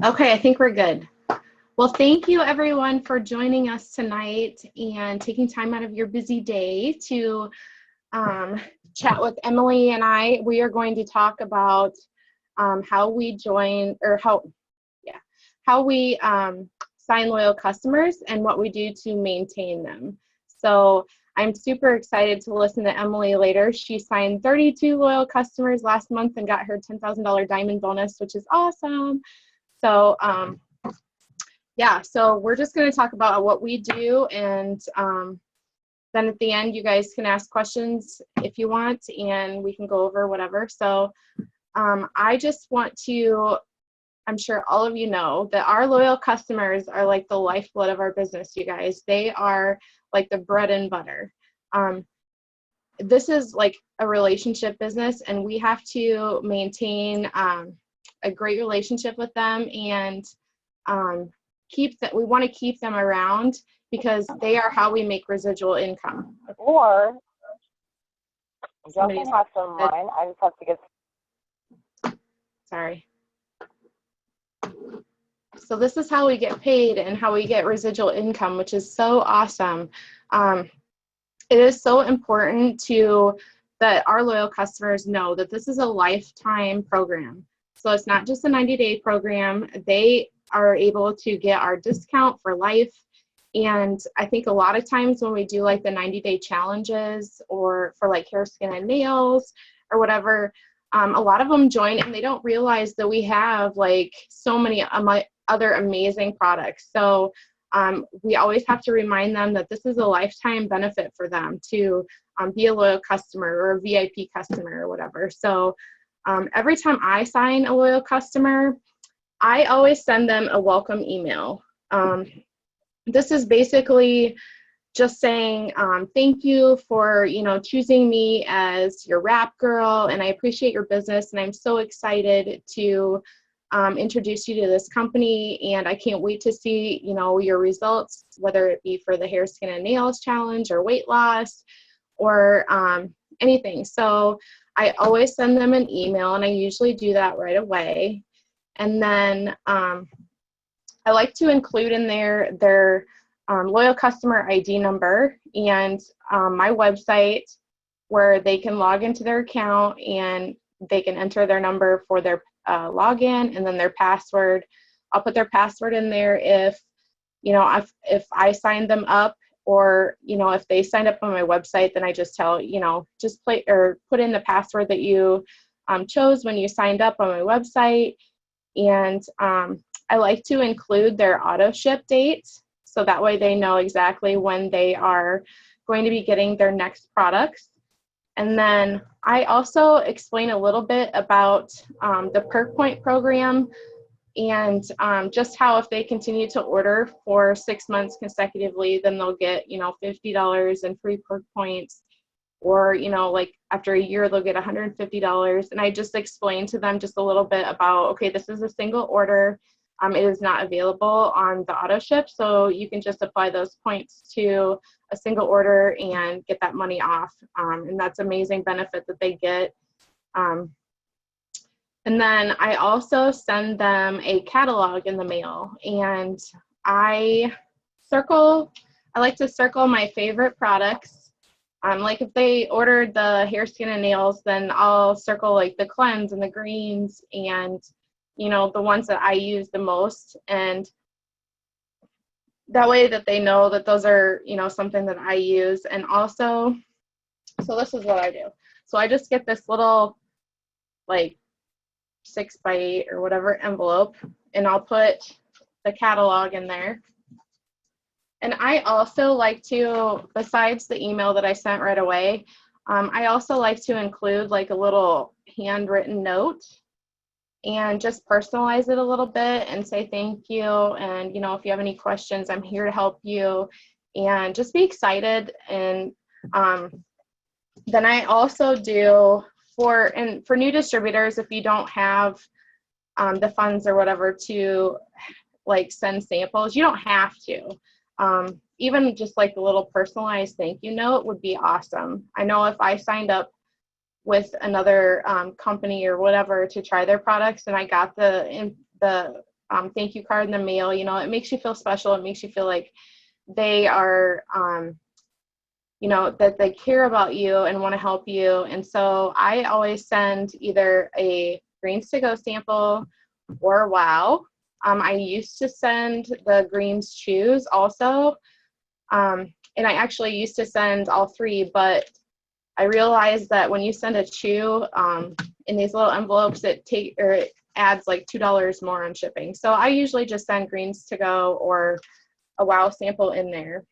Okay, I think we're good. Well, thank you everyone for joining us tonight and taking time out of your busy day to chat with Emily and I. We are going to talk about how we join, or how we sign loyal customers and what we do to maintain them. So I'm super excited to listen to Emily later. She signed 32 loyal customers last month and got her $10,000 diamond bonus, which is awesome. So yeah, so we're just going to talk about what we do, and then at the end you guys can ask questions if you want, and we can go over whatever. So I just want to, I'm sure all of you know that our loyal customers are like the lifeblood of our business, you guys. They are like the bread and butter. This is like a relationship business, and we have to maintain a great relationship with them, and we want to keep them around because they are how we make residual income. Or Justin has some mine. I just have to get. Sorry. So this is how we get paid and how we get residual income, which is so awesome. It is so important that our loyal customers know that this is a lifetime program. So it's not just a 90-day program. They are able to get our discount for life. And I think a lot of times when we do like the 90-day challenges, or for like hair, skin, and nails or whatever, a lot of them join and they don't realize that we have like so many other amazing products. So we always have to remind them that this is a lifetime benefit for them to be a loyal customer or a VIP customer or whatever. So every time I sign a loyal customer, I always send them a welcome email. This is basically just saying thank you for choosing me as your wrap girl, and I appreciate your business, and I'm so excited to introduce you to this company, and I can't wait to see your results, whether it be for the hair, skin, and nails challenge or weight loss or anything. So I always send them an email, and I usually do that right away. And then I like to include in there their loyal customer ID number and my website, where they can log into their account and they can enter their number for their login, and then their password. I'll put their password in there if I signed them up, or if they signed up on my website, then I just tell just put in the password that you chose when you signed up on my website. And I like to include their auto ship date, so that way they know exactly when they are going to be getting their next products. And then I also explain a little bit about the Perk Point program, and just how if they continue to order for 6 months consecutively, then they'll get $50 in free Perk Points, or like after a year they'll get $150. And I just explain to them just a little bit about, okay, this is a single order. It is not available on the auto ship, so you can just apply those points to a single order and get that money off. And that's amazing benefit that they get. And then I also send them a catalog in the mail, and I like to circle my favorite products. Like if they ordered the hair, skin, and nails, then I'll circle like the cleanse and the greens, and the ones that I use the most, and that way that they know that those are something that I use. And also, so this is what I do. So I just get this little like 6x8 or whatever envelope, and I'll put the catalog in there. And I also like to, besides the email that I sent right away, I also like to include like a little handwritten note and just personalize it a little bit and say thank you. And, if you have any questions, I'm here to help you, and just be excited. And then I also do for new distributors, if you don't have the funds or whatever to like send samples, you don't have to. Even just like a little personalized thank you note would be awesome. I know if I signed up with another company or whatever to try their products, and I got the thank you card in the mail. You know, it makes you feel special. It makes you feel like they are, you know, that they care about you and want to help you. And so I always send either a Greens to Go sample or Wow. I used to send the Greens Chews also. And I actually used to send all three, but I realized that when you send a chew in these little envelopes, it adds like $2 more on shipping. So I usually just send Greens to Go or a Wow sample in there.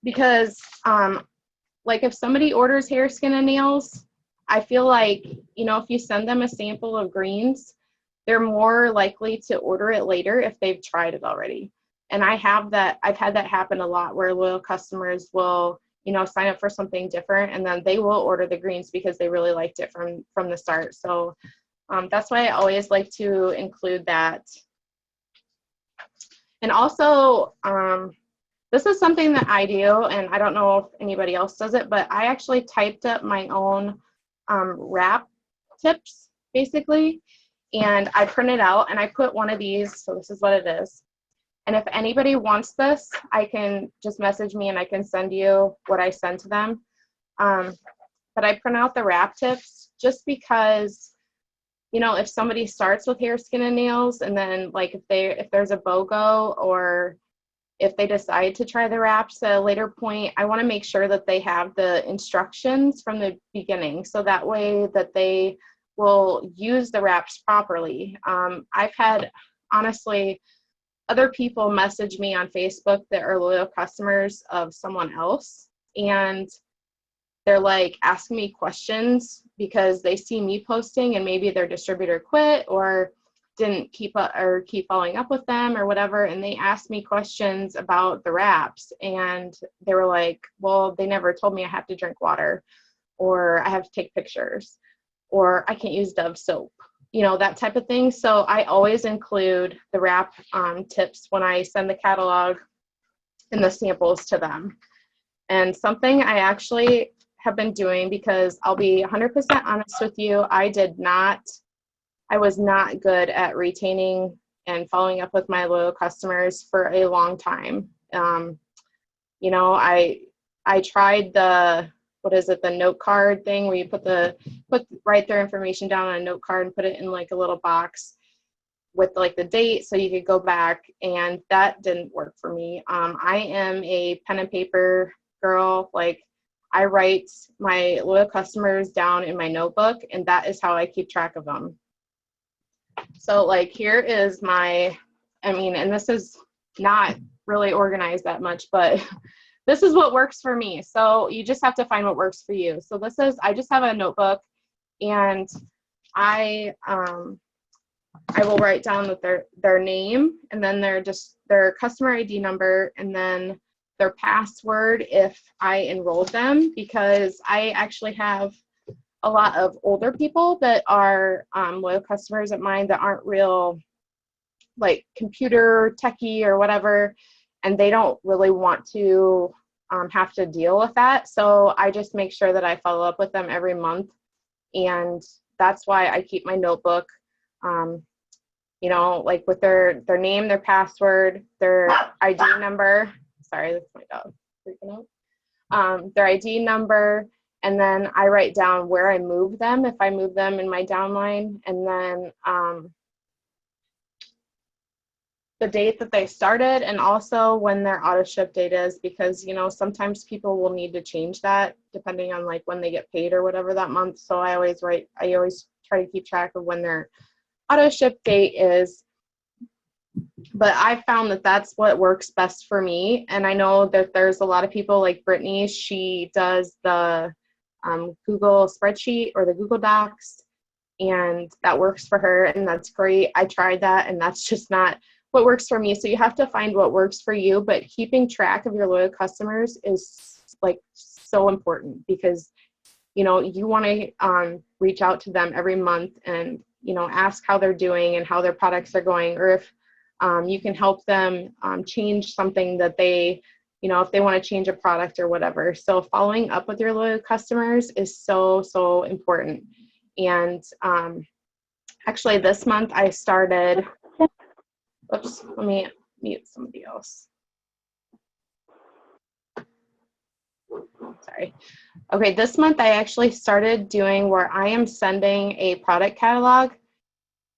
Because like if somebody orders hair, skin, and nails, I feel like, you know, if you send them a sample of greens, they're more likely to order it later if they've tried it already. And I've had that happen a lot where loyal customers will, you know, sign up for something different and then they will order the greens because they really liked it from the start. So that's why I always like to include that. And also, this is something that I do, and I don't know if anybody else does it, but I actually typed up my own wrap tips, basically, and I printed out, and I put one of these, so this is what it is. And if anybody wants this, I can just message me, and I can send you what I send to them. But I print out the wrap tips just because, you know, if somebody starts with hair, skin, and nails, and then, like, if there's a BOGO or if they decide to try the wraps at a later point, I want to make sure that they have the instructions from the beginning so that way that they will use the wraps properly. I've had, honestly, other people message me on Facebook that are loyal customers of someone else, and they're like asking me questions because they see me posting and maybe their distributor quit or didn't keep following up with them or whatever, and they asked me questions about the wraps, and they were like, well, they never told me I have to drink water, or I have to take pictures, or I can't use Dove soap, you know, that type of thing. So I always include the wrap tips when I send the catalog and the samples to them. And something I actually have been doing, because I'll be 100% honest with you, I was not good at retaining and following up with my loyal customers for a long time. You know, I tried the note card thing where you write their information down on a note card and put it in like a little box with like the date so you could go back, and that didn't work for me. I am a pen and paper girl. Like, I write my loyal customers down in my notebook, and that is how I keep track of them. So like here is and this is not really organized that much, but this is what works for me. So you just have to find what works for you. So I just have a notebook, and I will write down their name, and then their customer ID number, and then their password if I enrolled them, because I actually have a lot of older people that are loyal customers of mine that aren't real like computer techie or whatever, and they don't really want to have to deal with that. So I just make sure that I follow up with them every month, and that's why I keep my notebook, you know, like with their name, their password, their ID number. Sorry, that's my dog freaking out. Their ID number. And then I write down where I move them, if I move them in my downline, and then the date that they started, and also when their auto ship date is, because, you know, sometimes people will need to change that depending on like when they get paid or whatever that month. So I always try to keep track of when their auto ship date is. But I found that that's what works best for me. And I know that there's a lot of people like Brittany, she does the Google spreadsheet or the Google Docs, and that works for her, and that's great. I tried that, and that's just not what works for me. So you have to find what works for you, but keeping track of your loyal customers is like so important, because, you know, you want to reach out to them every month and, you know, ask how they're doing and how their products are going, or if you can help them change something that they, you know, if they want to change a product or whatever. So following up with your loyal customers is so, so important. And Actually, this month I started, oops, let me mute somebody else. Sorry. Okay, this month I actually started doing where I am sending a product catalog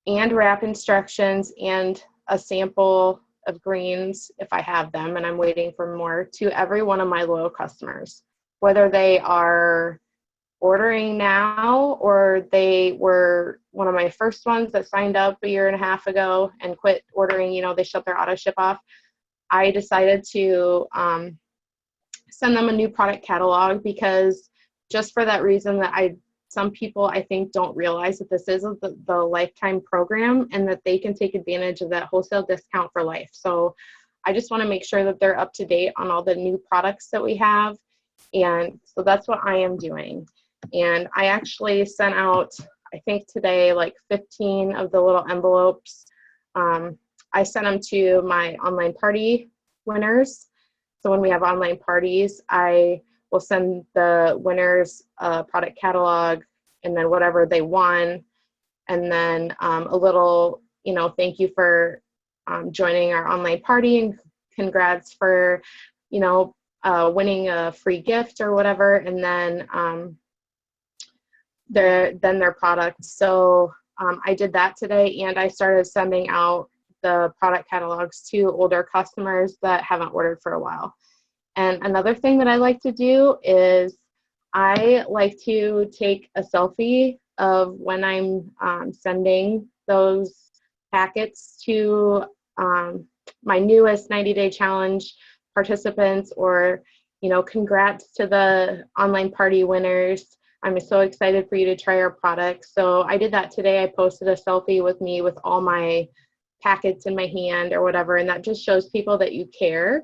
and wrap instructions and a sample of greens if I have them, and I'm waiting for more, to every one of my loyal customers, whether they are ordering now or they were one of my first ones that signed up a year and a half ago and quit ordering, you know, they shut their auto ship off. I decided to send them a new product catalog because just for that reason that some people I think don't realize that this is the lifetime program and that they can take advantage of that wholesale discount for life. So I just want to make sure that they're up to date on all the new products that we have. And so that's what I am doing. And I actually sent out, I think today, like 15 of the little envelopes. I sent them to my online party winners. So when we have online parties, I will send the winners a product catalog and then whatever they won. And then a little, you know, thank you for joining our online party and congrats for, you know, winning a free gift or whatever. And then their product. So I did that today, and I started sending out the product catalogs to older customers that haven't ordered for a while. And another thing that I like to do is I like to take a selfie of when I'm sending those packets to my newest 90-day challenge participants, or, you know, congrats to the online party winners. I'm so excited for you to try our products. So I did that today. I posted a selfie with me with all my packets in my hand or whatever, and that just shows people that you care.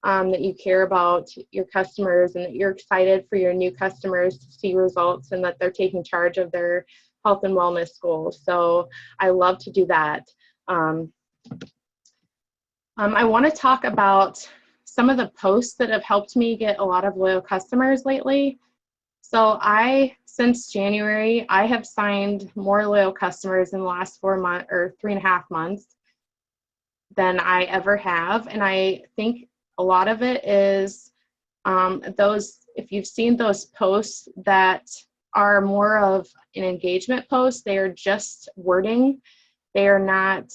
That you care about your customers and that you're excited for your new customers to see results and that they're taking charge of their health and wellness goals. So I love to do that. I want to talk about some of the posts that have helped me get a lot of loyal customers lately. So since January, I have signed more loyal customers in the last 4 months or 3.5 months than I ever have. And I think a lot of it is if you've seen those posts that are more of an engagement post, they are just wording. They are not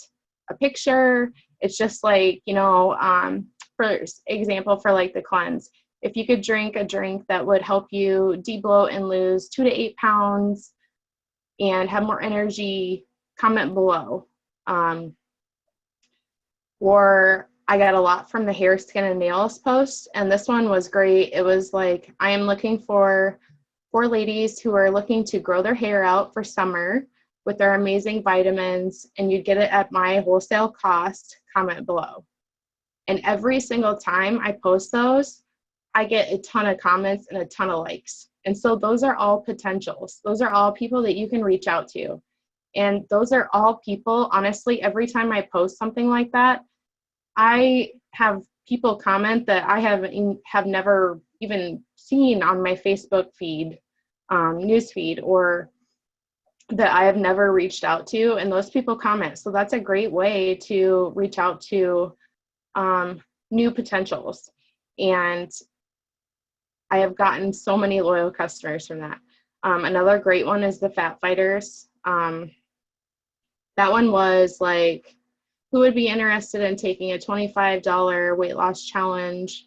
a picture. It's just like, you know, for example, for like the cleanse, if you could drink a drink that would help you de-bloat and lose 2 to 8 pounds and have more energy, comment below. Or I got a lot from the hair, skin, and nails post, and this one was great. It was like, I am looking for 4 ladies who are looking to grow their hair out for summer with their amazing vitamins, and you'd get it at my wholesale cost, comment below. And every single time I post those, I get a ton of comments and a ton of likes. And so those are all potentials. Those are all people that you can reach out to. And those are all people, honestly, every time I post something like that, I have people comment that I have never even seen on my Facebook feed, news feed, or that I have never reached out to, and those people comment. So that's a great way to reach out to new potentials. And I have gotten so many loyal customers from that. Another great one is the Fat Fighters. That one was like, who would be interested in taking a $25 weight loss challenge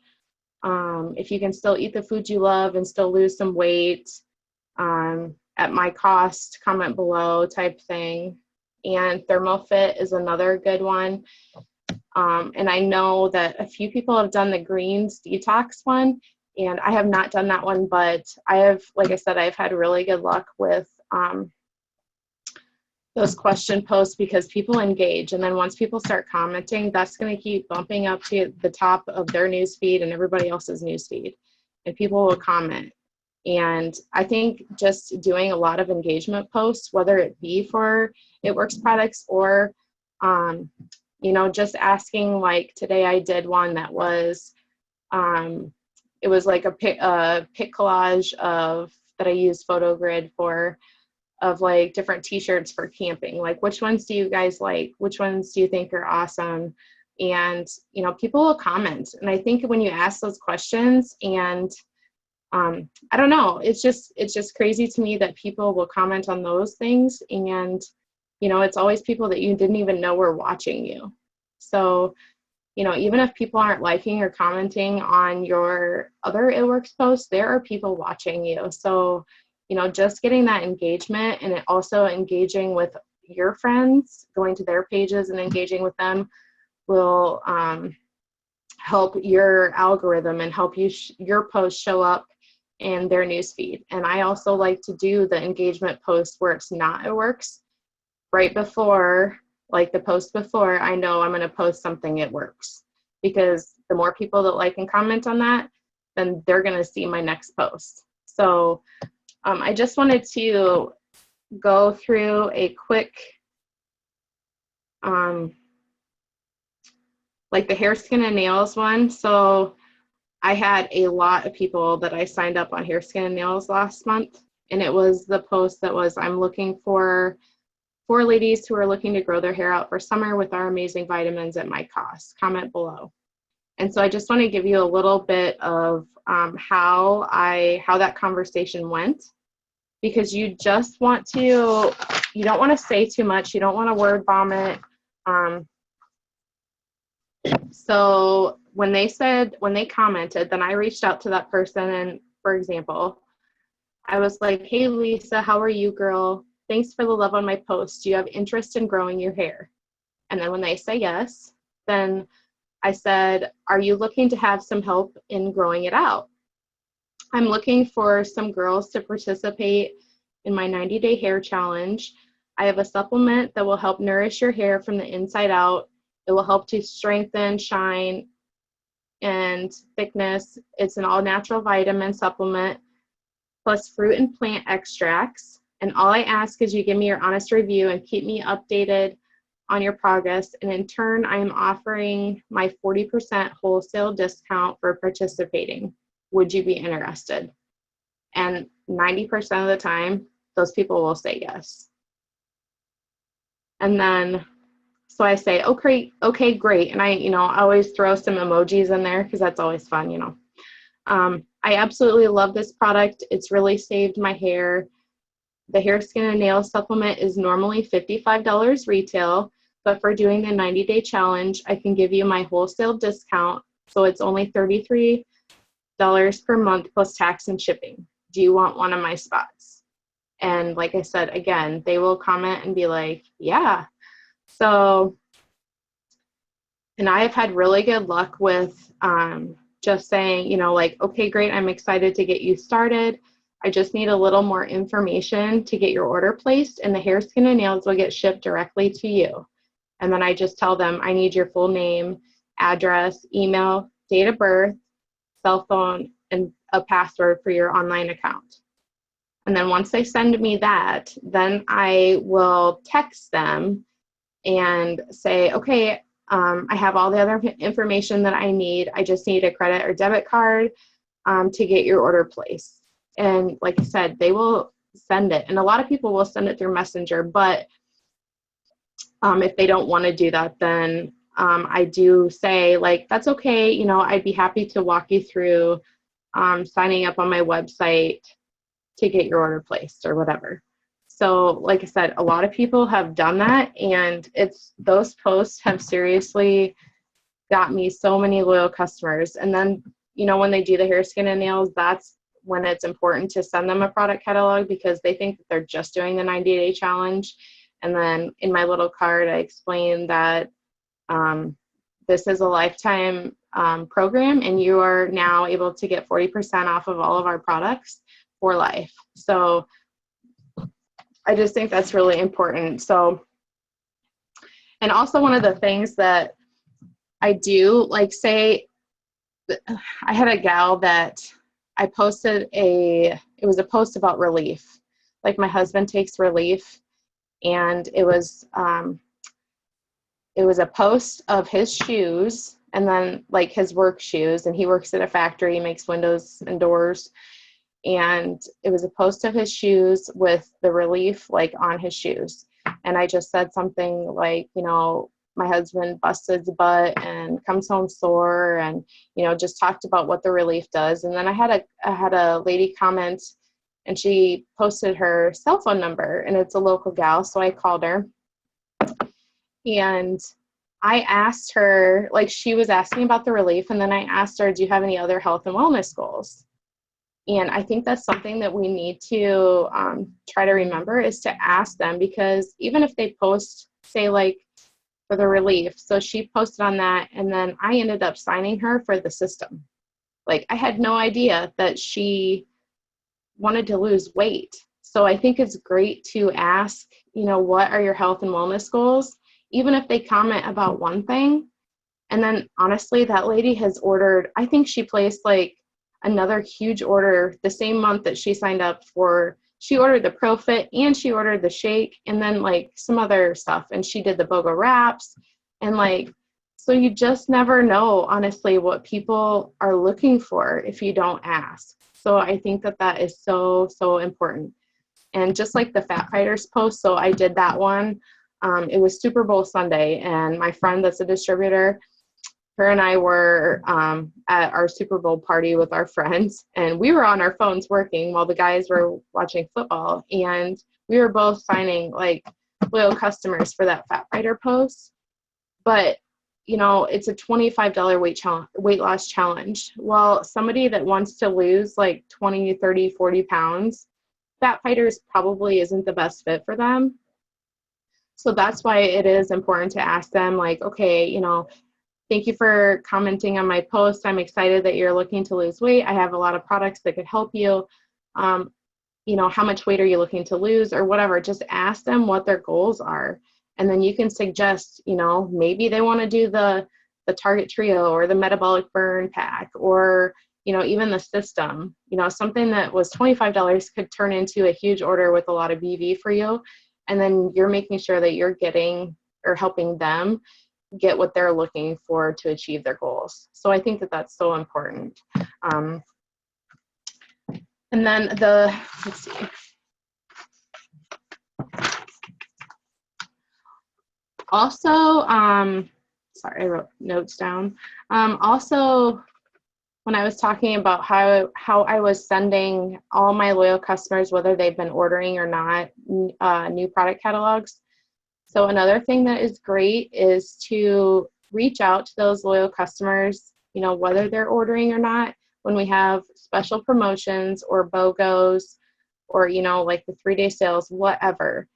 if you can still eat the food you love and still lose some weight at my cost, comment below type thing. And ThermoFit is another good one. And I know that a few people have done the greens detox one, and I have not done that one, but I have, like I said, I've had really good luck with those question posts because people engage. And then once people start commenting, that's going to keep bumping up to the top of their newsfeed and everybody else's newsfeed, and people will comment. And I think just doing a lot of engagement posts, whether it be for It Works products or, you know, just asking, like today I did one that was, it was like a pic collage of that I used PhotoGrid for, of like different t-shirts for camping. Like, which ones do you guys like? Which ones do you think are awesome? And, you know, people will comment. And I think when you ask those questions and I don't know, it's just crazy to me that people will comment on those things. And, you know, it's always people that you didn't even know were watching you. So, you know, even if people aren't liking or commenting on your other It Works posts, there are people watching you. So, you know, just getting that engagement and also engaging with your friends, going to their pages and engaging with them will help your algorithm and help you your posts show up in their newsfeed. And I also like to do the engagement post where it's not It Works right before, like the post before I know I'm going to post something It Works, because the more people that like and comment on that, then they're going to see my next post. So I just wanted to go through a quick like the hair, skin, and nails one. So I had a lot of people that I signed up on hair, skin, and nails last month. And it was the post that was, I'm looking for 4 ladies who are looking to grow their hair out for summer with our amazing vitamins at my cost. Comment below. And so I just want to give you a little bit of how that conversation went, because you just want to, you don't want to say too much. You don't want to word vomit. So when they commented, then I reached out to that person. And for example, I was like, hey, Lisa, how are you, girl? Thanks for the love on my post. Do you have interest in growing your hair? And then when they say yes, then I said, are you looking to have some help in growing it out? I'm looking for some girls to participate in my 90-day hair challenge. I have a supplement that will help nourish your hair from the inside out. It will help to strengthen, shine, and thickness. It's an all-natural vitamin supplement plus fruit and plant extracts. And all I ask is you give me your honest review and keep me updated on your progress. And in turn, I am offering my 40% wholesale discount for participating. Would you be interested? And 90% of the time, those people will say yes. And then, so I say, okay, great. And I always throw some emojis in there because that's always fun, you know. I absolutely love this product. It's really saved my hair. The hair, skin, and nail supplement is normally $55 retail, but for doing the 90-day challenge, I can give you my wholesale discount. So it's only $33 per month plus tax and shipping. Do you want one of my spots? And like I said, again, they will comment and be like, yeah. So, and I have had really good luck with just saying, like, okay, great, I'm excited to get you started. I just need a little more information to get your order placed, and the hair, skin, and nails will get shipped directly to you. And then I just tell them, I need your full name, address, email, date of birth, cell phone, and a password for your online account. And then once they send me that, then I will text them and say, okay, I have all the other information that I need. I just need a credit or debit card to get your order placed. And like I said, they will send it. And a lot of people will send it through Messenger, but if they don't want to do that, then I do say, like, that's okay. I'd be happy to walk you through signing up on my website to get your order placed or whatever. So like I said, a lot of people have done that, and those posts have seriously got me so many loyal customers. And then, when they do the hair, skin, and nails, that's when it's important to send them a product catalog, because they think that they're just doing the 90-day challenge. And then in my little card, I explain that this is a lifetime program, and you are now able to get 40% off of all of our products for life. So I just think that's really important. So, and also one of the things that I do, like, say, I had a gal that I posted it was a post about relief. Like, my husband takes relief, and it was a post of his shoes, and then like his work shoes, and he works at a factory, makes windows and doors. and it was a post of his shoes with the relief like on his shoes. And I just said something like, my husband busted his butt and comes home sore, and, just talked about what the relief does. And then I had a lady comment, and she posted her cell phone number, and it's a local gal. So I called her, and I asked her, like, she was asking about the relief. And then I asked her, do you have any other health and wellness goals? And I think that's something that we need to try to remember, is to ask them, because even if they post, say, like, for the relief, so she posted on that, and then I ended up signing her for the system. Like, I had no idea that she wanted to lose weight. So I think it's great to ask, what are your health and wellness goals, even if they comment about one thing. And then honestly, that lady has ordered, I think she placed like another huge order the same month that she signed up for. She ordered the ProFit, and she ordered the shake, and then like some other stuff. And she did the BOGO wraps. And like, so you just never know, honestly, what people are looking for if you don't ask. So I think that is so, so important. And just like the Fat Fighters post, so I did that one. It was Super Bowl Sunday, and my friend that's a distributor, her and I were at our Super Bowl party with our friends, and we were on our phones working while the guys were watching football. And we were both signing like loyal customers for that Fat Fighter post. But, it's a $25 weight loss challenge. Well, somebody that wants to lose like 20, 30, 40 pounds, Fat Fighters probably isn't the best fit for them. So that's why it is important to ask them, like, okay, thank you for commenting on my post. I'm excited that you're looking to lose weight. I have a lot of products that could help you. How much weight are you looking to lose, or whatever? Just ask them what their goals are. And then you can suggest, maybe they want to do the Target Trio or the Metabolic Burn Pack, or, even the system. Something that was $25 could turn into a huge order with a lot of BV for you. And then you're making sure that you're getting or helping them get what they're looking for to achieve their goals. So I think that that's so important. And then let's see. Also, sorry, I wrote notes down. Also, when I was talking about how I was sending all my loyal customers, whether they've been ordering or not, new product catalogs. So another thing that is great is to reach out to those loyal customers, whether they're ordering or not, when we have special promotions or BOGOs, or, like the 3-day sales, whatever.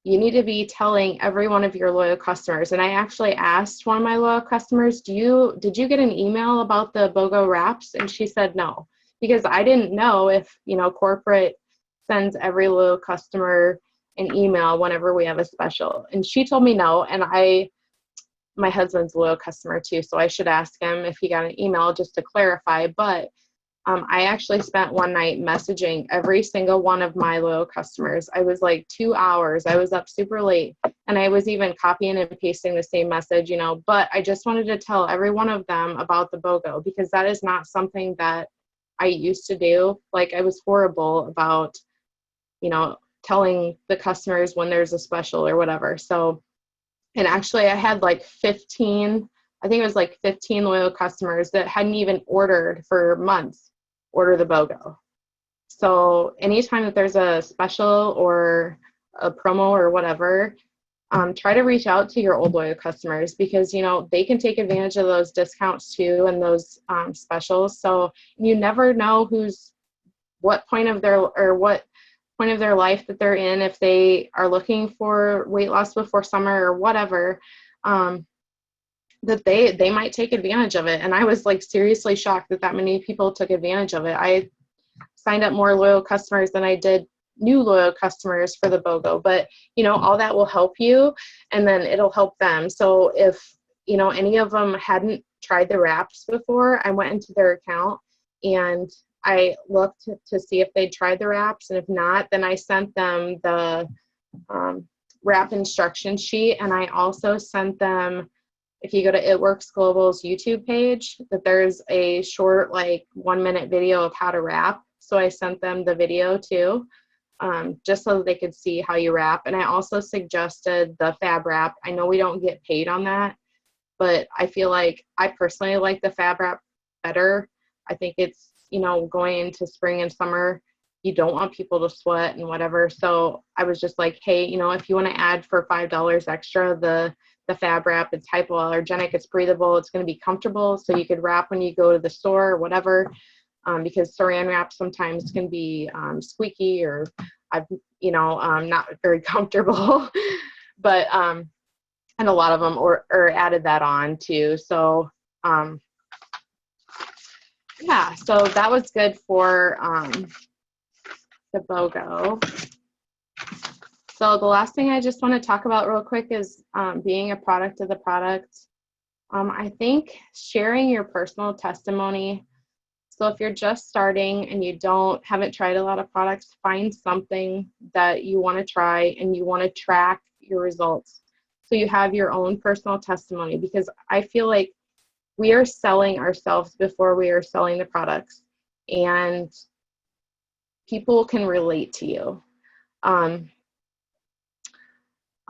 You need to be telling every one of your loyal customers. And I actually asked one of my loyal customers, did you get an email about the BOGO wraps? And she said no, because I didn't know if, corporate sends every loyal customer an email whenever we have a special. And she told me no. And my husband's a loyal customer too, so I should ask him if he got an email just to clarify. But I actually spent one night messaging every single one of my loyal customers. I was like 2 hours. I was up super late, and I was even copying and pasting the same message, but I just wanted to tell every one of them about the BOGO, because that is not something that I used to do. Like, I was horrible about, telling the customers when there's a special or whatever. So, and actually I had like 15, I think it was like 15 loyal customers that hadn't even ordered for months, order the BOGO. So anytime that there's a special or a promo or whatever, try to reach out to your old loyal customers, because, they can take advantage of those discounts too, and those specials. So you never know what point of their life that they're in, if they are looking for weight loss before summer or whatever, that they might take advantage of it. And I was like seriously shocked that many people took advantage of it. I signed up more loyal customers than I did new loyal customers for the BOGO, but all that will help you, and then it'll help them. So if any of them hadn't tried the wraps before, I went into their account and I looked to see if they'd tried the wraps, and if not, then I sent them the wrap instruction sheet. And I also sent them, if you go to It Works Global's YouTube page, that there's a short, like 1-minute video of how to wrap. So I sent them the video too, just so that they could see how you wrap. And I also suggested the fab wrap. I know we don't get paid on that, but I feel like I personally like the fab wrap better. I think it's, you know, going into spring and summer, you don't want people to sweat and whatever. So I was just like, hey, you know, if you want to add for $5 extra, the fab wrap, it's hypoallergenic, it's breathable, it's going to be comfortable. So you could wrap when you go to the store or whatever, because saran wrap sometimes can be squeaky or not very comfortable, but, and a lot of them or added that on too. So, yeah, so that was good for the BOGO. So the last thing I just want to talk about real quick is being a product of the product. I think sharing your personal testimony. So if you're just starting and you haven't tried a lot of products, find something that you want to try and you want to track your results. So you have your own personal testimony, because I feel like we are selling ourselves before we are selling the products, and people can relate to you.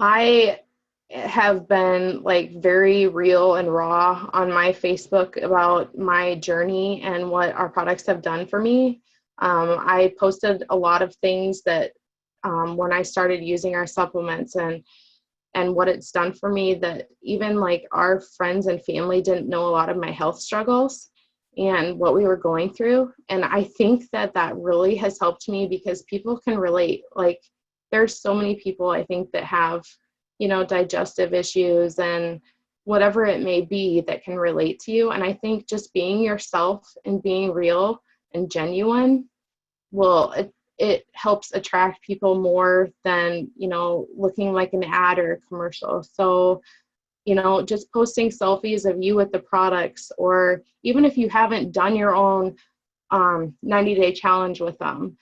I have been like very real and raw on my Facebook about my journey and what our products have done for me. I posted a lot of things that when I started using our supplements and what it's done for me, that even like our friends and family didn't know a lot of my health struggles and what we were going through. And I think that that really has helped me, because people can relate. Like, there's so many people I think that have, digestive issues and whatever it may be that can relate to you. And I think just being yourself and being real and genuine it helps attract people more than, looking like an ad or a commercial. So, just posting selfies of you with the products, or even if you haven't done your own 90-day challenge with them,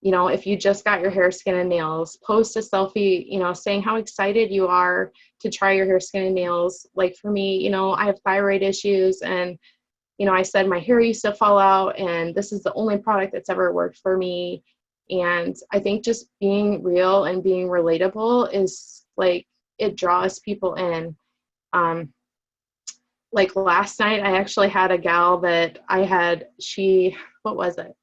if you just got your hair, skin, and nails, post a selfie, saying how excited you are to try your hair, skin, and nails. Like for me, I have thyroid issues, and, I said my hair used to fall out, and this is the only product that's ever worked for me. And I think just being real and being relatable is like, it draws people in. Like last night, I actually had a gal that what was it?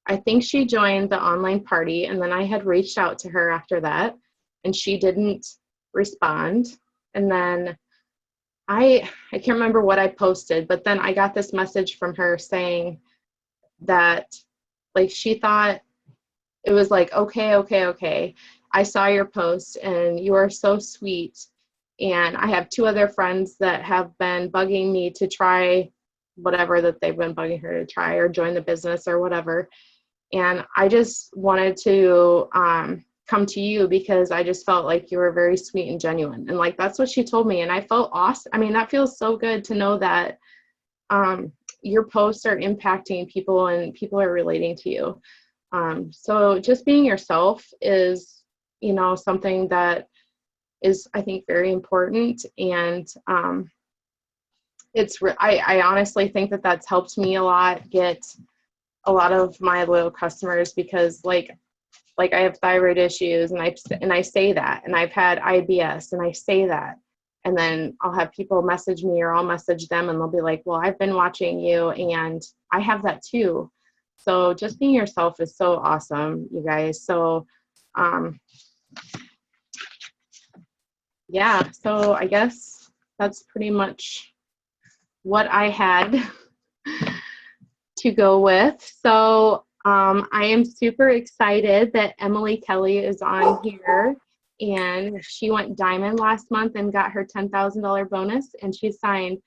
I think she joined the online party, and then I had reached out to her after that, and she didn't respond. And then I can't remember what I posted, but then I got this message from her saying that, like, she thought it was like, okay. I saw your post and you are so sweet. And I have 2 other friends that have been bugging me to try whatever that they've been bugging her to try, or join the business or whatever. And I just wanted to come to you because I just felt like you were very sweet and genuine. And like, that's what she told me. And I felt awesome. I mean, that feels so good to know that your posts are impacting people and people are relating to you. So just being yourself is, something that is, I think, very important. And I honestly think that that's helped me a lot get a lot of my loyal customers, because like I have thyroid issues, and I say that, and I've had IBS, and I say that. And then I'll have people message me, or I'll message them, and they'll be like, well, I've been watching you and I have that too. So just being yourself is so awesome, you guys. So, yeah, so I guess that's pretty much what I had to go with. So I am super excited that Emily Kelly is on here, and she went diamond last month and got her $10,000 bonus, and she signed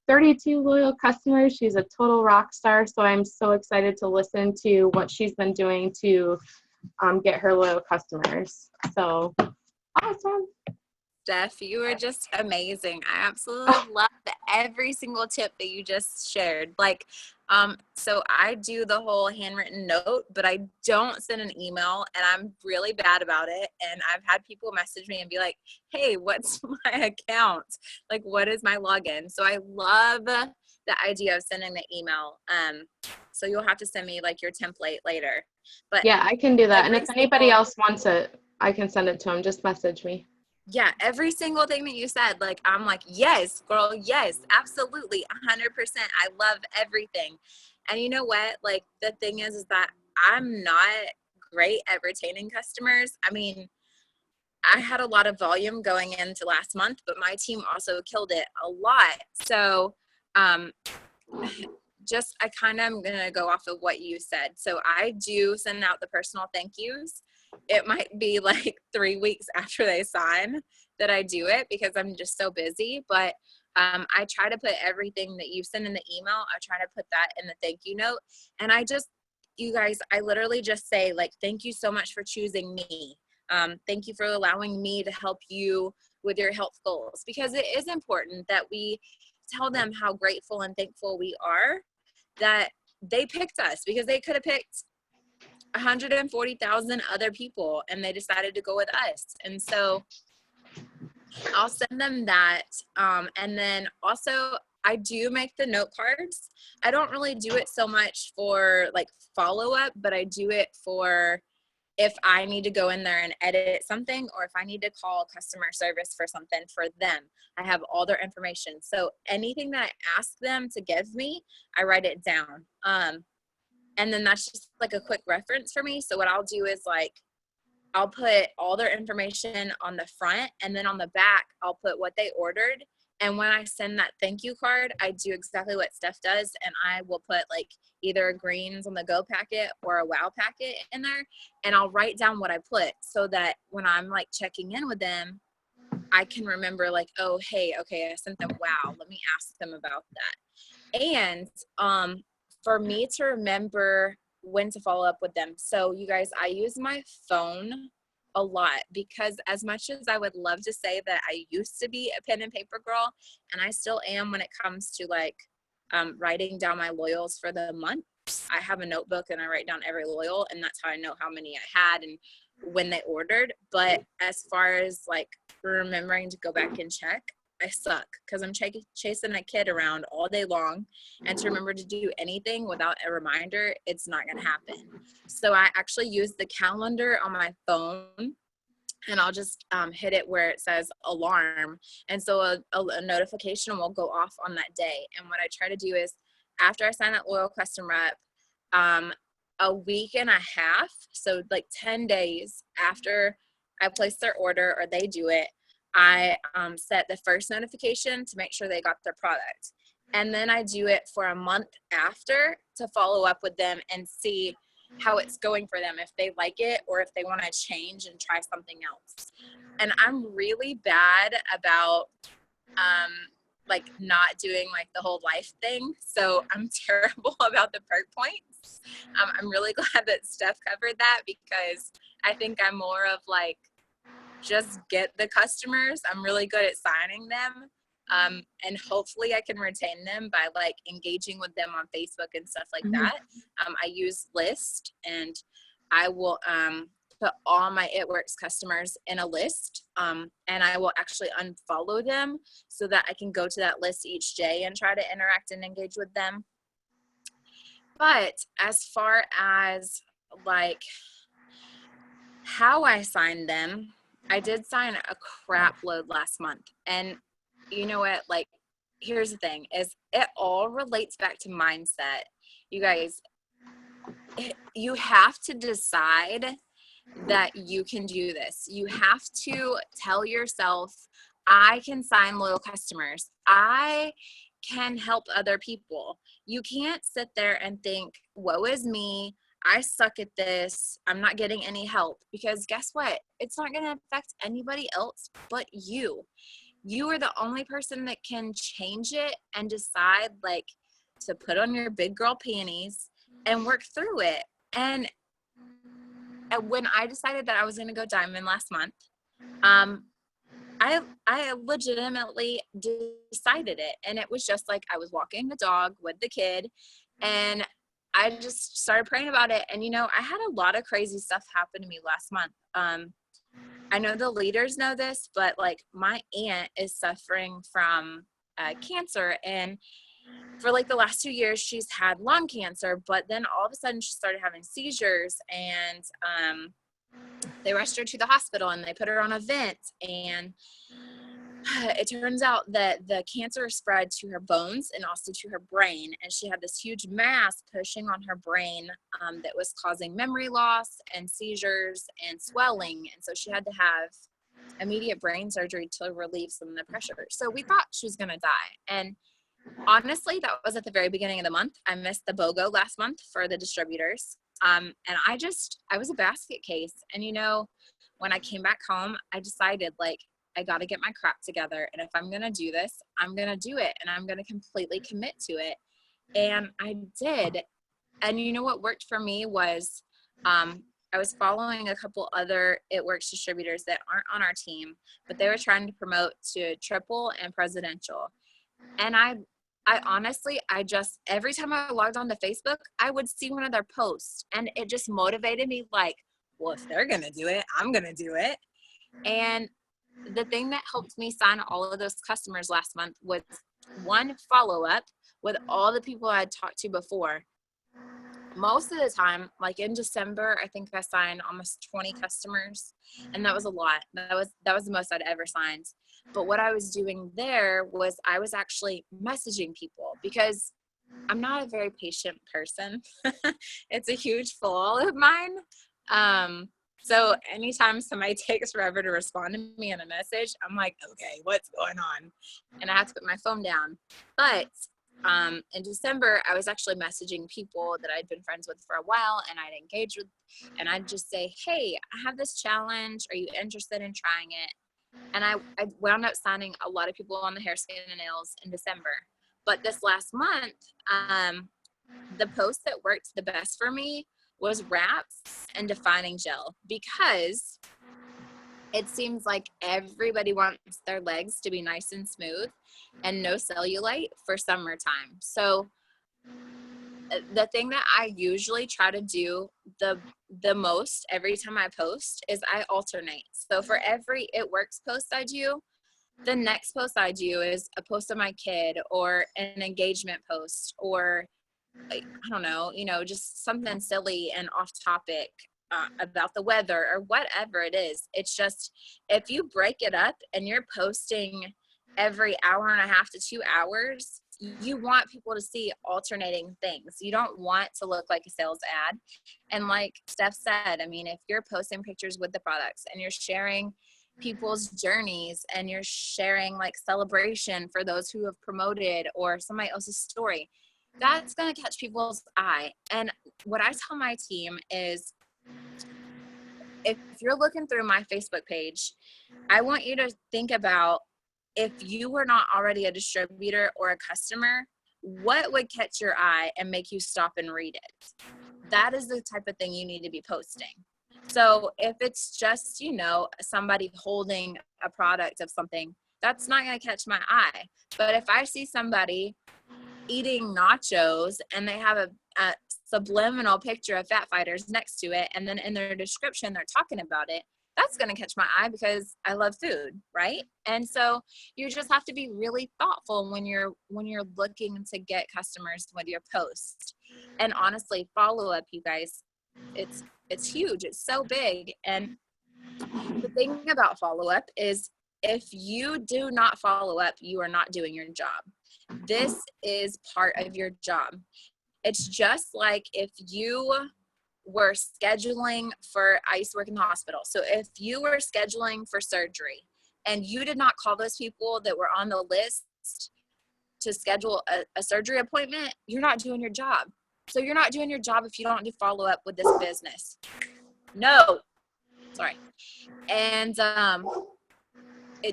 32 loyal customers. She's a total rock star. So I'm so excited to listen to what she's been doing to get her loyal customers. So awesome. Steph, you are just amazing. I absolutely love every single tip that you just shared. Like, so I do the whole handwritten note, but I don't send an email, and I'm really bad about it. And I've had people message me and be like, hey, what's my account? Like, what is my login? So I love the idea of sending the email. So you'll have to send me like your template later. But Yeah, I can do that. And every if anybody single, else wants it, I can send it to them. Just message me. yeah, every single thing that you said, like, I'm like, yes, girl, yes, absolutely, 100%. I love everything. And you know what? Like, the thing is that I'm not great at retaining customers. I mean, I had a lot of volume going into last month, but my team also killed it a lot. So, just, I kind of am going to go off of what you said. So I do send out the personal thank yous. It might be like 3 weeks after they sign that I do it because I'm just so busy. But I try to put everything that you send in the email, I try to put that in the thank you note. And you guys, I literally just say, like, thank you so much for choosing me. Thank you for allowing me to help you with your health goals, because it is important that we tell them how grateful and thankful we are that they picked us, because they could have picked 140,000 other people and they decided to go with us. And so I'll send them that. And then also I do make the note cards. I don't really do it so much for like follow up, but I do it for if I need to go in there and edit something, or if I need to call customer service for something for them. I have all their information. So anything that I ask them to give me, I write it down. And then that's just like a quick reference for me. So what I'll do is, like, I'll put all their information on the front, and then on the back, I'll put what they ordered. And when I send that thank you card, I do exactly what Steph does. And I will put like either a greens on the go packet or a wow packet in there. And I'll write down what I put so that when I'm like checking in with them, I can remember, like, oh, hey, okay, I sent them wow. Let me ask them about that. And for me to remember when to follow up with them. So you guys, I use my phone a lot, because as much as I would love to say that I used to be a pen and paper girl, and I still am when it comes to like writing down my loyals for the month. I have a notebook and I write down every loyal, and that's how I know how many I had and when they ordered. But as far as like remembering to go back and check, I suck, because I'm chasing a kid around all day long, and to remember to do anything without a reminder, it's not going to happen. So I actually use the calendar on my phone, and I'll just hit it where it says alarm. And so a notification will go off on that day. And what I try to do is, after I sign that loyal custom rep, a week and a half, so like 10 days after I place their order or they do it, I set the first notification to make sure they got their product. And then I do it for a month after to follow up with them and see how it's going for them, if they like it or if they want to change and try something else. And I'm really bad about like not doing like the whole life thing. So I'm terrible about the perk points. I'm really glad that Steph covered that, because I think I'm more of like, just get the customers. I'm really good at signing them. And hopefully I can retain them by like engaging with them on Facebook and stuff like that. I use List, and I will put all my It Works customers in a list, and I will actually unfollow them so that I can go to that list each day and try to interact and engage with them. But as far as like how I signed them, I did sign a crap load last month. And you know what? Like, here's the thing, is it all relates back to mindset. You guys, you have to decide that you can do this. You have to tell yourself, I can sign loyal customers. I can help other people. You can't sit there and think, woe is me, I suck at this, I'm not getting any help, because guess what? It's not going to affect anybody else but you. You are the only person that can change it and decide like to put on your big girl panties and work through it. And when I decided that I was going to go diamond last month, I legitimately decided it. And it was just like, I was walking the dog with the kid and I just started praying about it. And, I had a lot of crazy stuff happen to me last month. I know the leaders know this, but like my aunt is suffering from cancer. And for like the last 2 years, she's had lung cancer, but then all of a sudden she started having seizures and they rushed her to the hospital and they put her on a vent. And it turns out that the cancer spread to her bones and also to her brain. And she had this huge mass pushing on her brain that was causing memory loss and seizures and swelling. And so she had to have immediate brain surgery to relieve some of the pressure. So we thought she was going to die. And honestly, that was at the very beginning of the month. I missed the BOGO last month for the distributors. And I was a basket case. And, when I came back home, I decided like, I got to get my crap together. And if I'm going to do this, I'm going to do it. And I'm going to completely commit to it. And I did. And what worked for me was I was following a couple other It Works distributors that aren't on our team, but they were trying to promote to triple and presidential. And I honestly, every time I logged on to Facebook, I would see one of their posts and it just motivated me like, well, if they're going to do it, I'm going to do it. And the thing that helped me sign all of those customers last month was one, follow-up with all the people I had talked to before. Most of the time, like in December, I think I signed almost 20 customers, and that was a lot. That was the most I'd ever signed. But what I was doing there was I was actually messaging people because I'm not a very patient person. It's a huge flaw of mine. So anytime somebody takes forever to respond to me in a message, I'm like, okay, what's going on? And I have to put my phone down. But in December, I was actually messaging people that I'd been friends with for a while and I'd engage with, and I'd just say, hey, I have this challenge. Are you interested in trying it? And I wound up signing a lot of people on the hair, skin, and nails in December. But this last month, the post that worked the best for me was wraps and defining gel, because it seems like everybody wants their legs to be nice and smooth and no cellulite for summertime. So the thing that I usually try to do the most every time I post is I alternate. So for every It Works post I do, the next post I do is a post of my kid or an engagement post or like, I don't know, just something silly and off topic about the weather or whatever it is. It's just, if you break it up and you're posting every hour and a half to 2 hours, you want people to see alternating things. You don't want to look like a sales ad. And like Steph said, I mean, if you're posting pictures with the products and you're sharing people's journeys and you're sharing like celebration for those who have promoted or somebody else's story, that's going to catch people's eye. And what I tell my team is, if you're looking through my Facebook page, I want you to think about, if you were not already a distributor or a customer, what would catch your eye and make you stop and read it? That is the type of thing you need to be posting. So if it's just, somebody holding a product of something, that's not going to catch my eye. But if I see somebody eating nachos and they have a subliminal picture of fat fighters next to it, and then in their description they're talking about it, that's going to catch my eye because I love food, right? And so you just have to be really thoughtful when you're looking to get customers with your post. And honestly, follow up, you guys, it's huge. It's so big. And the thing about follow up is, if you do not follow up, you are not doing your job. This is part of your job. It's just like if you were scheduling for, I used to work in the hospital. So if you were scheduling for surgery and you did not call those people that were on the list to schedule a surgery appointment, you're not doing your job. So you're not doing your job if you don't do follow up with this business. No, sorry. And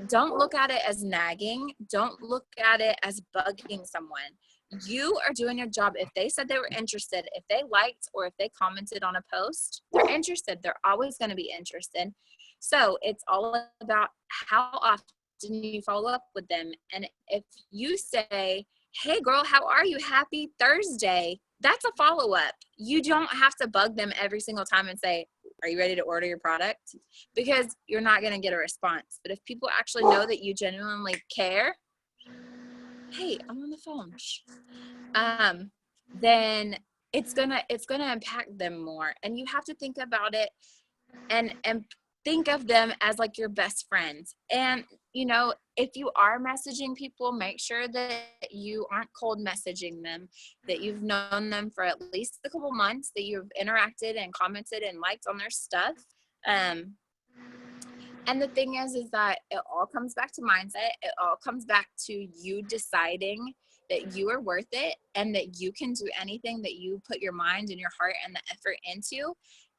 don't look at it as nagging. Don't look at it as bugging someone. You are doing your job. If they said they were interested, if they liked, or if they commented on a post, they're interested. They're always going to be interested. So it's all about how often you follow up with them. And if you say, hey girl, how are you? Happy Thursday. That's a follow-up. You don't have to bug them every single time and say, are you ready to order your product? Because you're not going to get a response. But if people actually know that you genuinely care, hey, I'm on the phone. Then it's gonna impact them more. And you have to think about it and think of them as like your best friends. And you know, if you are messaging people, make sure that you aren't cold messaging them, that you've known them for at least a couple months, that you've interacted and commented and liked on their stuff. And the thing is that it all comes back to mindset. It all comes back to you deciding that you are worth it and that you can do anything that you put your mind and your heart and the effort into.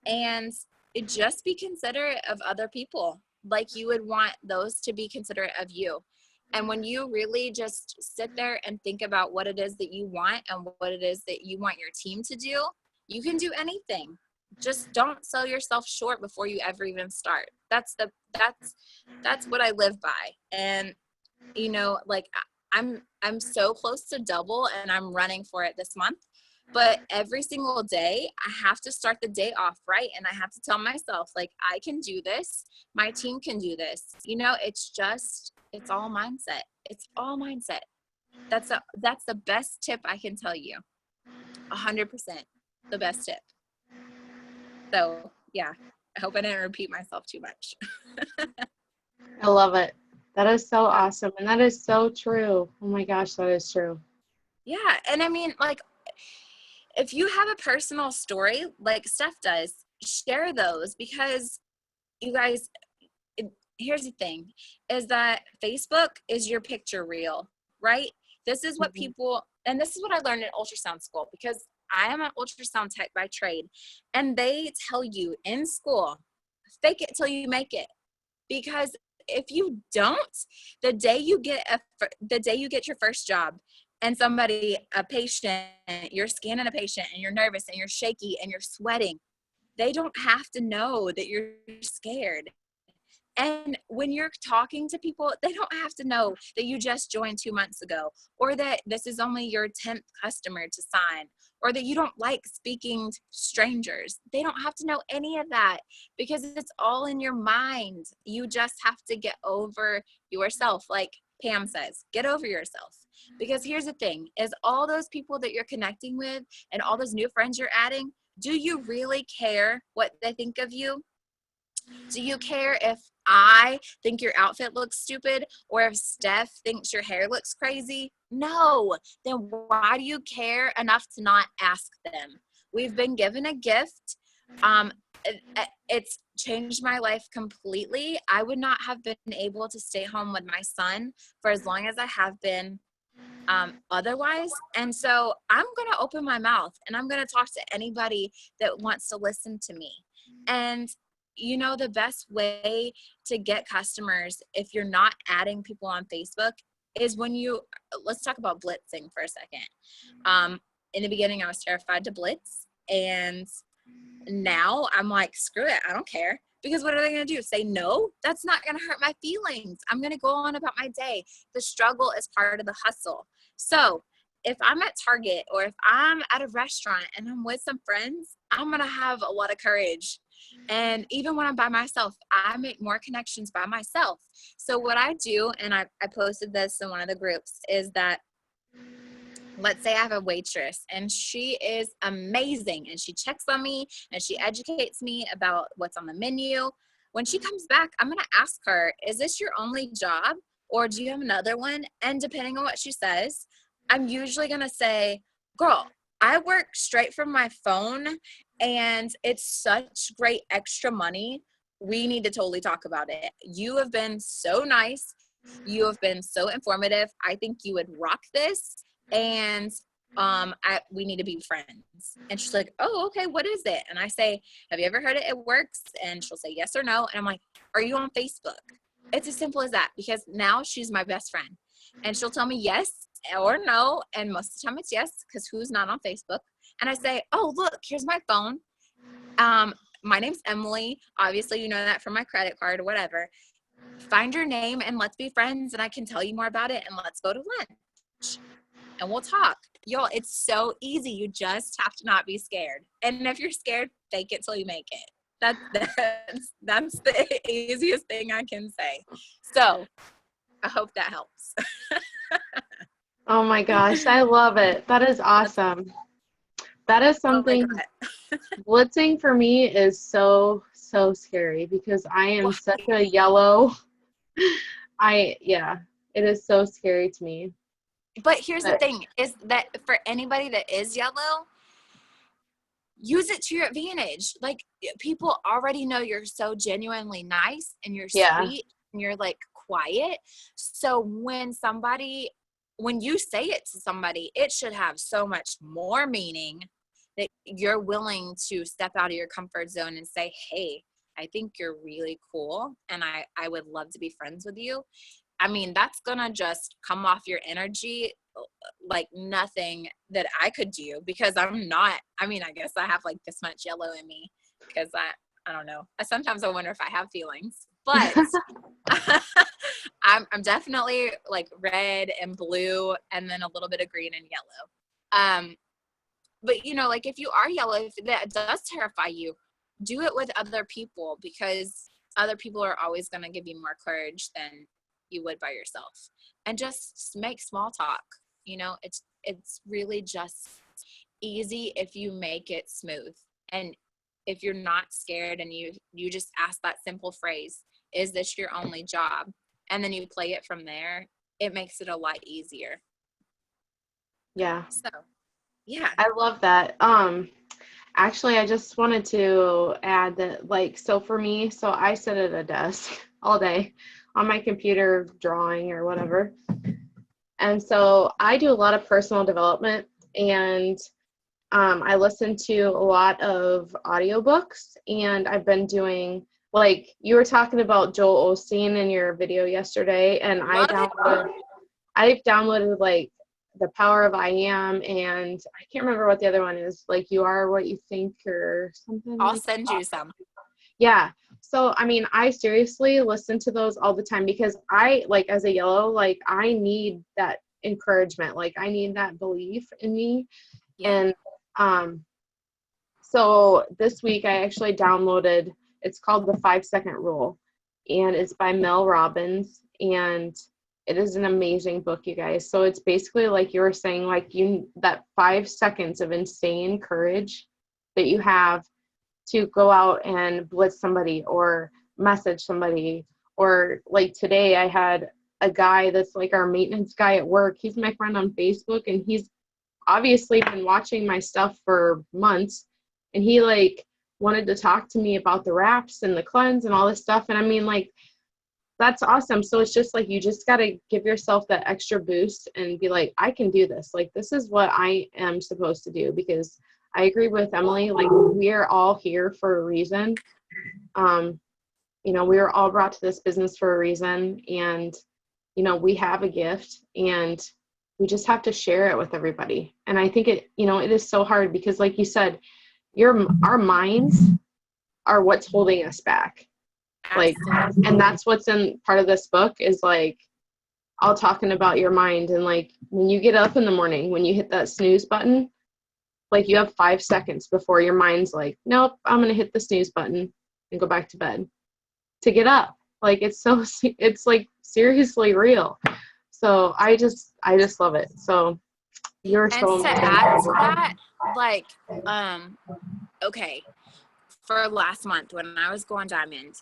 And it just be considerate of other people, like you would want those to be considerate of you. And when you really just sit there and think about what it is that you want and what it is that you want your team to do, you can do anything. Just don't sell yourself short before you ever even start. That's what I live by. And you know, like I'm so close to double and I'm running for it this month. But every single day I have to start the day off right, and I have to tell myself, like, I can do this. My team can do this. You know, it's all mindset. It's all mindset. That's the best tip I can tell you. 100% the best tip. So yeah, I hope I didn't repeat myself too much. I love it. That is so awesome. And that is so true. Oh my gosh, that is true. Yeah. And I mean, like, if you have a personal story like Steph does, share those, because you guys, here's the thing, is that Facebook is your picture reel, right? This is what people, and this is what I learned in ultrasound school, because I am an ultrasound tech by trade, and they tell you in school, fake it till you make it. Because if you don't, the day you get your first job and a patient, you're scanning a patient and you're nervous and you're shaky and you're sweating, they don't have to know that you're scared. And when you're talking to people, they don't have to know that you just joined 2 months ago, or that this is only your 10th customer to sign, or that you don't like speaking to strangers. They don't have to know any of that, because it's all in your mind. You just have to get over yourself. Like Pam says, get over yourself. Because here's the thing, is all those people that you're connecting with and all those new friends you're adding, do you really care what they think of you? Do you care if I think your outfit looks stupid, or if Steph thinks your hair looks crazy? No. Then why do you care enough to not ask them? We've been given a gift. It's changed my life completely. I would not have been able to stay home with my son for as long as I have been otherwise. And so I'm going to open my mouth and I'm going to talk to anybody that wants to listen to me. And you know, the best way to get customers, if you're not adding people on Facebook, is let's talk about blitzing for a second. In the beginning, I was terrified to blitz, and now I'm like, screw it, I don't care. Because what are they going to do? Say no? That's not going to hurt my feelings. I'm going to go on about my day. The struggle is part of the hustle. So if I'm at Target, or if I'm at a restaurant and I'm with some friends, I'm going to have a lot of courage. And even when I'm by myself, I make more connections by myself. So what I do, and I posted this in one of the groups, is that let's say I have a waitress and she is amazing and she checks on me and she educates me about what's on the menu. When she comes back, I'm going to ask her, is this your only job, or do you have another one? And depending on what she says, I'm usually going to say, girl, I work straight from my phone and it's such great extra money. We need to totally talk about it. You have been so nice. You have been so informative. I think you would rock this. And we need to be friends. And she's like, oh, okay, what is it? And I say, have you ever heard it works? And she'll say yes or no. And I'm like, are you on Facebook? It's as simple as that, because now she's my best friend. And she'll tell me yes or no. And most of the time it's yes, because who's not on Facebook? And I say, oh, look, here's my phone. my name's Emily. Obviously, you know that from my credit card or whatever. Find your name and let's be friends, and I can tell you more about it, and let's go to lunch and we'll talk. Y'all, it's so easy. You just have to not be scared. And if you're scared, fake it till you make it. That's the easiest thing I can say. So I hope that helps. Oh my gosh, I love it. That is awesome. That is something, blitzing for me is so scary because I am such a yellow. Yeah, it is so scary to me. But here's the thing, is that for anybody that is yellow, use it to your advantage. Like, people already know you're so genuinely nice and you're sweet and you're like quiet. So when you say it to somebody, it should have so much more meaning that you're willing to step out of your comfort zone and say, hey, I think you're really cool and I would love to be friends with you. I mean, that's going to just come off your energy like nothing that I could do, because I'm not, I mean, I guess I have like this much yellow in me because I don't know. Sometimes I wonder if I have feelings, but I'm definitely like red and blue and then a little bit of green and yellow. But you know, like if you are yellow, if that does terrify you, do it with other people, because other people are always going to give you more courage than you would by yourself. And just make small talk. You know, it's really just easy if you make it smooth. And if you're not scared and you just ask that simple phrase, is this your only job? And then you play it from there, it makes it a lot easier. Yeah. So, yeah. I love that. Actually, I just wanted to add that, like, so for me, so I sit at a desk all day on my computer drawing or whatever. And so I do a lot of personal development, and I listen to a lot of audiobooks, and I've been doing, like, you were talking about Joel Osteen in your video yesterday, and I've downloaded like The Power of I Am, and I can't remember what the other one is, like You Are What You Think or something. I'll send you some. Yeah. So, I mean, I seriously listen to those all the time because I, like, as a yellow, like, I need that encouragement. Like, I need that belief in me. Yeah. And so this week I actually downloaded, it's called The 5-Second Rule, and it's by Mel Robbins, and it is an amazing book, you guys. So it's basically like you were saying, like, that 5 seconds of insane courage that you have to go out and blitz somebody or message somebody. Or like today I had a guy that's like our maintenance guy at work. He's my friend on Facebook, and he's obviously been watching my stuff for months, and he like wanted to talk to me about the wraps and the cleanse and all this stuff. And I mean, like, that's awesome. So it's just like, you just got to give yourself that extra boost and be like, I can do this. Like, this is what I am supposed to do. Because I agree with Emily, like, we are all here for a reason. You know, we were all brought to this business for a reason, and, you know, we have a gift, and we just have to share it with everybody. And I think it, you know, it is so hard because, like you said, our minds are what's holding us back. Like, and that's what's in part of this book is like all talking about your mind. And like, when you get up in the morning, when you hit that snooze button, like, you have 5 seconds before your mind's like, nope, I'm going to hit the snooze button and go back to bed to get up. Like, it's like seriously real. So I just love it. So you're so amazing. And to add to that, like, okay, for last month when I was going diamond,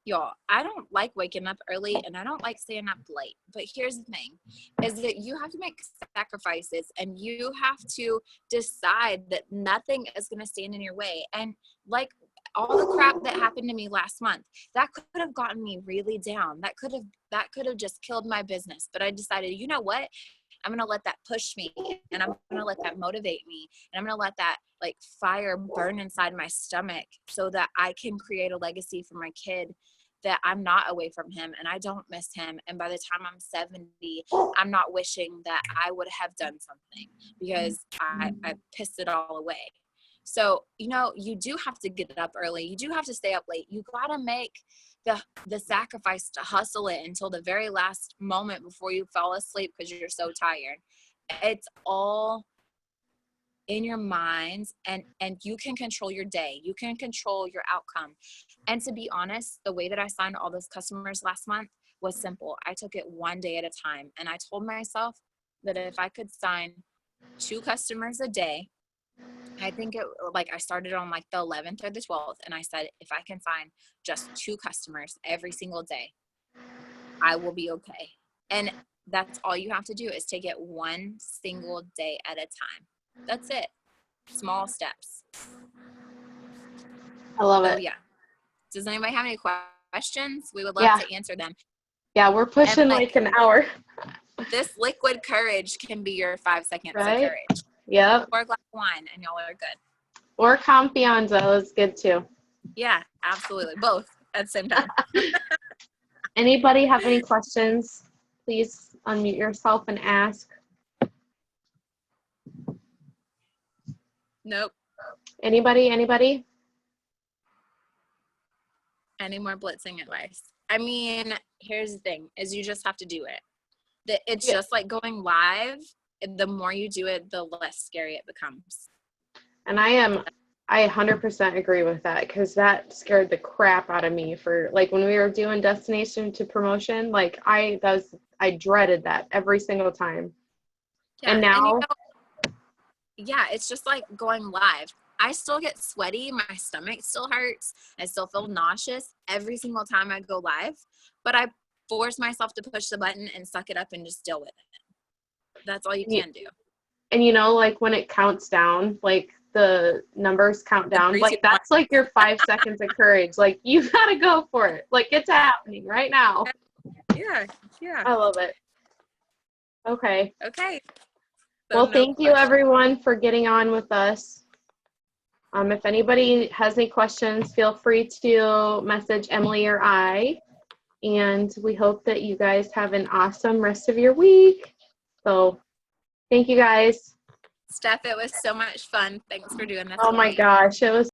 y'all, I don't like waking up early and I don't like staying up late. But here's the thing, is that you have to make sacrifices, and you have to decide that nothing is going to stand in your way. And like all the crap that happened to me last month, that could have gotten me really down. That could have just killed my business. But I decided, you know what? I'm going to let that push me, and I'm going to let that motivate me, and I'm going to let that like fire burn inside my stomach so that I can create a legacy for my kid, that I'm not away from him and I don't miss him. And by the time I'm 70, I'm not wishing that I would have done something because I pissed it all away. So, you know, you do have to get up early. You do have to stay up late. You got to make the sacrifice to hustle it until the very last moment before you fall asleep because you're so tired. It's all in your minds, and you can control your day. You can control your outcome. And to be honest, the way that I signed all those customers last month was simple. I took it one day at a time, and I told myself that if I could sign 2 customers a day, I think I started on like the 11th or the 12th, and I said, if I can sign just 2 customers every single day, I will be okay. And that's all you have to do is take it one single day at a time. That's it. Small steps. I love So it. yeah. Does anybody have any questions? We would love Yeah. to answer them. Yeah, we're pushing And like an hour. this liquid courage can be your 5 seconds of Right? courage. Yep. Or a glass of wine and y'all are good. Or Confianza is good too. Yeah, absolutely. Both at the same time. Anybody have any questions? Please unmute yourself and ask. Nope. Anybody? Any more blitzing advice? I mean, here's the thing, is you just have to do it. It's just like going live. The more you do it, the less scary it becomes. And I 100% agree with that, because that scared the crap out of me for like when we were doing destination to promotion. Like I dreaded that every single time. Yeah, and now, you know, yeah, it's just like going live. I still get sweaty. My stomach still hurts. I still feel nauseous every single time I go live, but I force myself to push the button and suck it up and just deal with it. That's all you can do. And you know, like when it counts down, like the numbers count down, 3, 2, like that's 1. like your 5 seconds of courage. Like you gotta go for it. Like it's happening right now. Yeah. I love it. Okay. Okay. So well, thank you everyone for getting on with us. If anybody has any questions, feel free to message Emily or I. And we hope that you guys have an awesome rest of your week. So thank you guys. Steph, it was so much fun. Thanks for doing this. Oh my gosh, it was